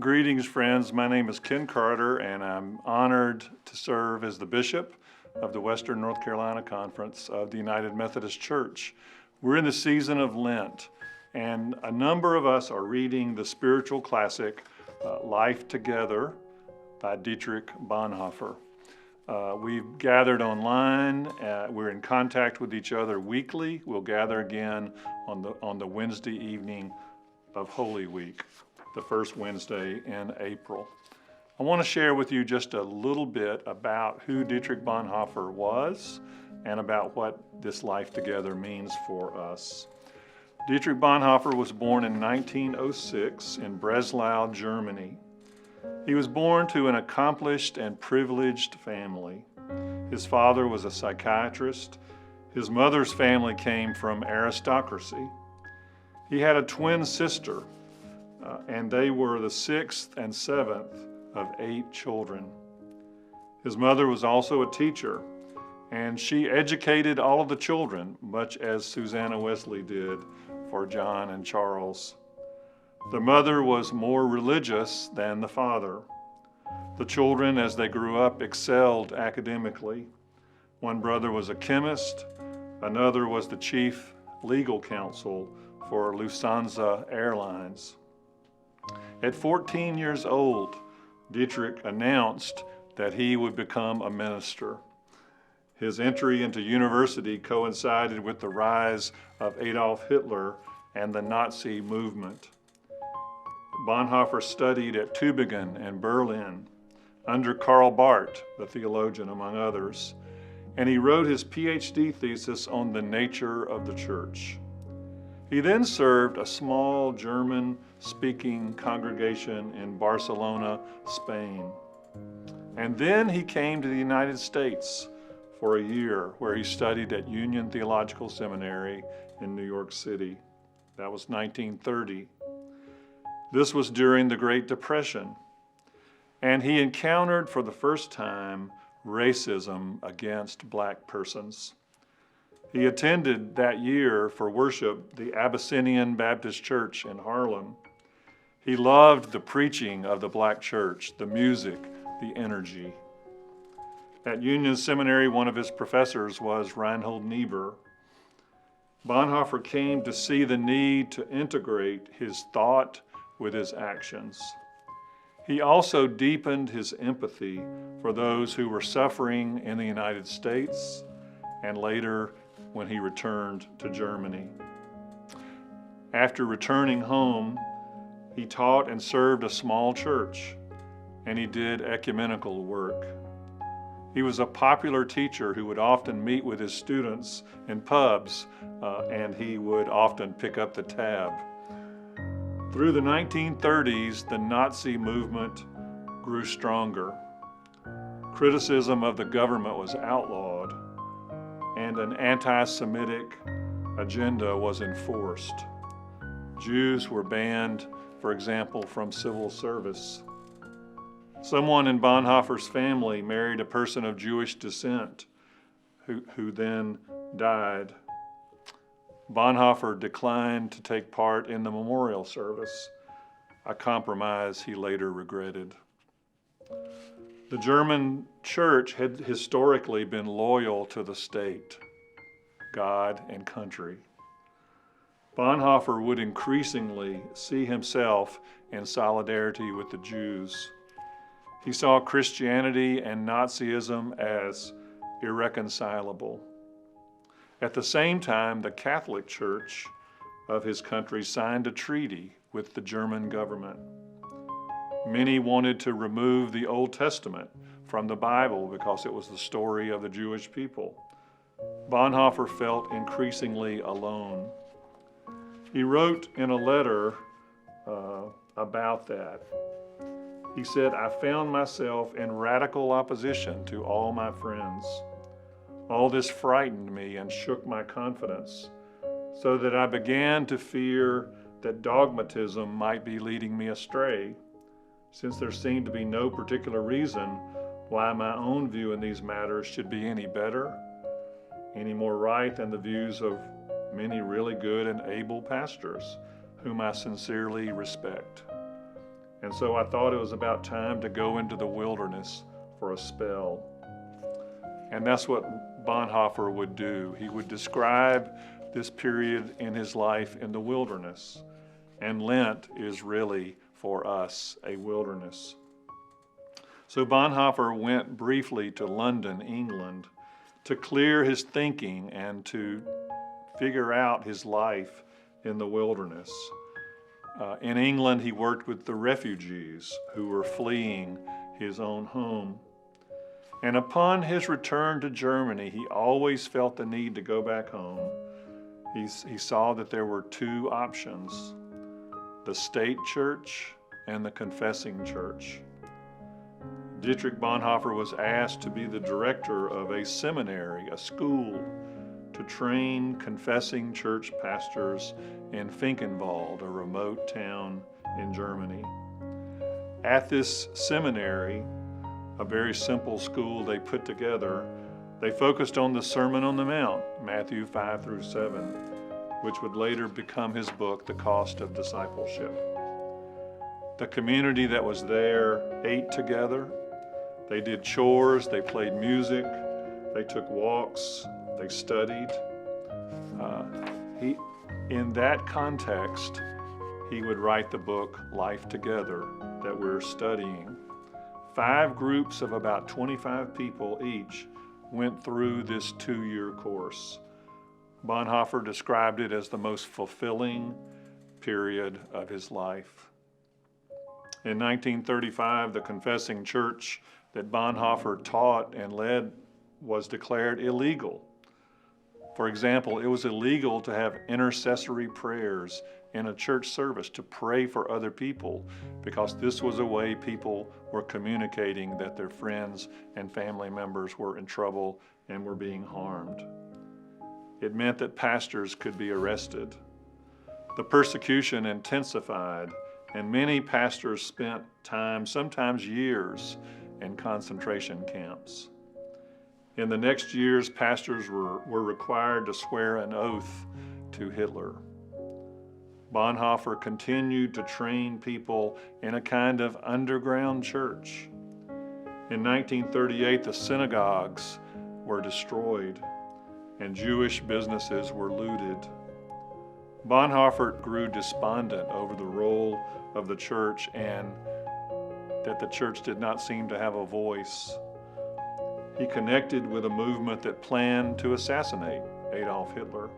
Greetings, friends. My name is Ken Carter, and I'm honored to serve as the Bishop of the Western North Carolina Conference of the United Methodist Church. We're in the season of Lent, and a number of us are reading the spiritual classic, Life Together by Dietrich Bonhoeffer. We've gathered online. We're in contact with each other weekly. We'll gather again on the Wednesday evening of Holy Week, the first Wednesday in April. I want to share with you just a little bit about who Dietrich Bonhoeffer was and about what this life together means for us. Dietrich Bonhoeffer was born in 1906 in Breslau, Germany. He was born to an accomplished and privileged family. His father was a psychiatrist. His mother's family came from aristocracy. He had a twin sister, and they were the sixth and seventh of 8 children. His mother was also a teacher, and she educated all of the children, much as Susanna Wesley did for John and Charles. The mother was more religious than the father. The children, as they grew up, excelled academically. One brother was a chemist, another was the chief legal counsel for Lufthansa Airlines. At 14 years old, Dietrich announced that he would become a minister. His entry into university coincided with the rise of Adolf Hitler and the Nazi movement. Bonhoeffer studied at Tübingen and Berlin under Karl Barth, the theologian, among others, and he wrote his PhD thesis on the nature of the church. He then served a small German-speaking congregation in Barcelona, Spain. And then he came to the United States for a year, where he studied at Union Theological Seminary in New York City. That was 1930. This was during the Great Depression, and he encountered for the first time racism against black persons. He attended that year for worship the Abyssinian Baptist Church in Harlem. He loved the preaching of the black church, the music, the energy. At Union Seminary, one of his professors was Reinhold Niebuhr. Bonhoeffer came to see the need to integrate his thought with his actions. He also deepened his empathy for those who were suffering in the United States and later when he returned to Germany. After returning home, he taught and served a small church, and he did ecumenical work. He was a popular teacher who would often meet with his students in pubs, and he would often pick up the tab. Through the 1930s, the Nazi movement grew stronger. Criticism of the government was outlawed, and an anti-Semitic agenda was enforced. Jews were banned, for example, from civil service. Someone in Bonhoeffer's family married a person of Jewish descent who then died. Bonhoeffer declined to take part in the memorial service, a compromise he later regretted. The German church had historically been loyal to the state, God, and country. Bonhoeffer would increasingly see himself in solidarity with the Jews. He saw Christianity and Nazism as irreconcilable. At the same time, the Catholic Church of his country signed a treaty with the German government. Many wanted to remove the Old Testament from the Bible because it was the story of the Jewish people. Bonhoeffer felt increasingly alone. He wrote in a letter about that. He said, "I found myself in radical opposition to all my friends. All this frightened me and shook my confidence, so that I began to fear that dogmatism might be leading me astray, since there seemed to be no particular reason why my own view in these matters should be any better, any more right than the views of many really good and able pastors whom I sincerely respect. And so I thought it was about time to go into the wilderness for a spell. And that's what Bonhoeffer would do. He would describe this period in his life in the wilderness. And Lent is really, for us, a wilderness. So Bonhoeffer went briefly to London, England, to clear his thinking and to figure out his life in the wilderness. In England, he worked with the refugees who were fleeing his own home. And upon his return to Germany, he always felt the need to go back home. He saw that there were two options, the state church and the confessing church. Dietrich Bonhoeffer was asked to be the director of a seminary, a school, to train confessing church pastors in Finkenwald, a remote town in Germany. At this seminary, a very simple school they put together, they focused on the Sermon on the Mount, Matthew 5 through 7, which would later become his book, The Cost of Discipleship. The community that was there ate together. They did chores, they played music, they took walks, they studied. In that context, he would write the book Life Together that we're studying. 5 groups of about 25 people each went through this 2-year course. Bonhoeffer described it as the most fulfilling period of his life. In 1935, the confessing church that Bonhoeffer taught and led was declared illegal. For example, it was illegal to have intercessory prayers in a church service, to pray for other people, because this was a way people were communicating that their friends and family members were in trouble and were being harmed. It meant that pastors could be arrested. The persecution intensified, and many pastors spent time, sometimes years, in concentration camps. In the next years, pastors were required to swear an oath to Hitler. Bonhoeffer continued to train people in a kind of underground church. In 1938, the synagogues were destroyed and Jewish businesses were looted. Bonhoeffer grew despondent over the role of the church and that the church did not seem to have a voice. He connected with a movement that planned to assassinate Adolf Hitler.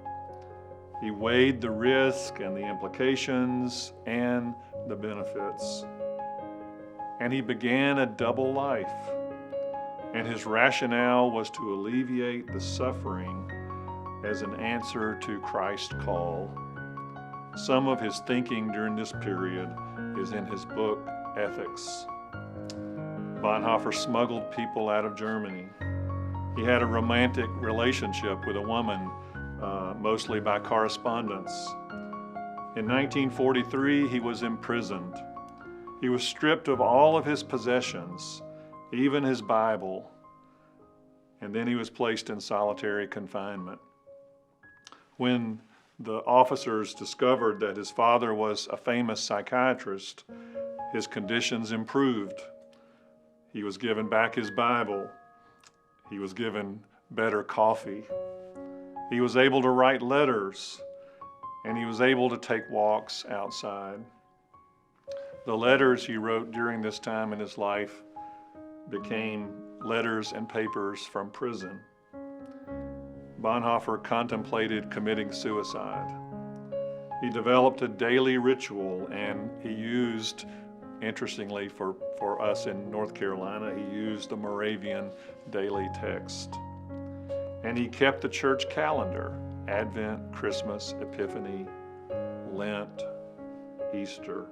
He weighed the risk and the implications and the benefits. And he began a double life. And his rationale was to alleviate the suffering as an answer to Christ's call. Some of his thinking during this period is in his book, Ethics. Bonhoeffer smuggled people out of Germany. He had a romantic relationship with a woman, mostly by correspondence. In 1943, he was imprisoned. He was stripped of all of his possessions, even his Bible, and then he was placed in solitary confinement. When the officers discovered that his father was a famous psychiatrist, his conditions improved. He was given back his Bible. He was given better coffee. He was able to write letters, and he was able to take walks outside. The letters he wrote during this time in his life became letters and papers from prison. Bonhoeffer contemplated committing suicide. He developed a daily ritual, and he used, interestingly for us in North Carolina, he used the Moravian daily text. And he kept the church calendar: Advent, Christmas, Epiphany, Lent, Easter.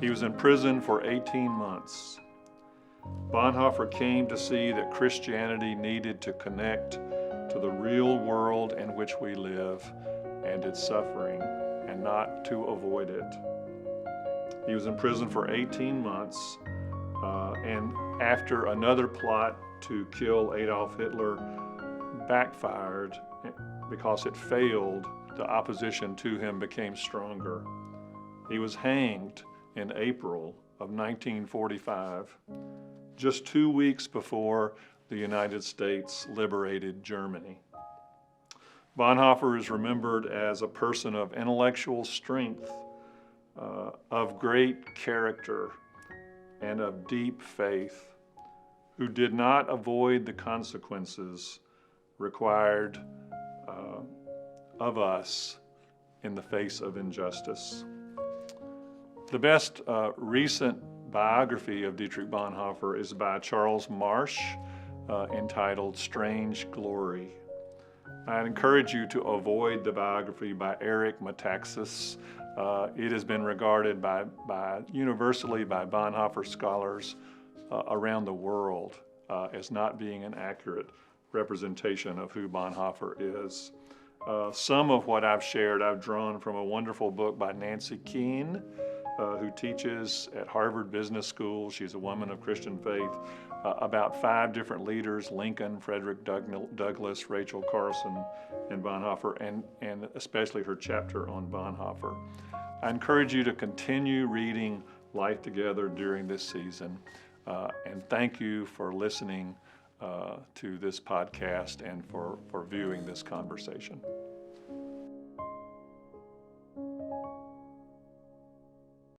He was in prison for 18 months. Bonhoeffer came to see that Christianity needed to connect to the real world in which we live and its suffering, and not to avoid it. He was in prison for 18 months, and after another plot to kill Adolf Hitler backfired because it failed, the opposition to him became stronger. He was hanged in April of 1945, just 2 weeks before the United States liberated Germany. Bonhoeffer is remembered as a person of intellectual strength, of great character, and of deep faith, who did not avoid the consequences required of us in the face of injustice. The best recent biography of Dietrich Bonhoeffer is by Charles Marsh, entitled Strange Glory. I'd encourage you to avoid the biography by Eric Metaxas. It has been regarded universally by Bonhoeffer scholars around the world as not being an accurate representation of who Bonhoeffer is. Some of what I've shared I've drawn from a wonderful book by Nancy Keene, who teaches at Harvard Business School. She's a woman of Christian faith, about 5 different leaders: Lincoln, Frederick Douglass, Rachel Carson, and Bonhoeffer, and especially her chapter on Bonhoeffer. I encourage you to continue reading Life Together during this season, and thank you for listening to this podcast and for viewing this conversation.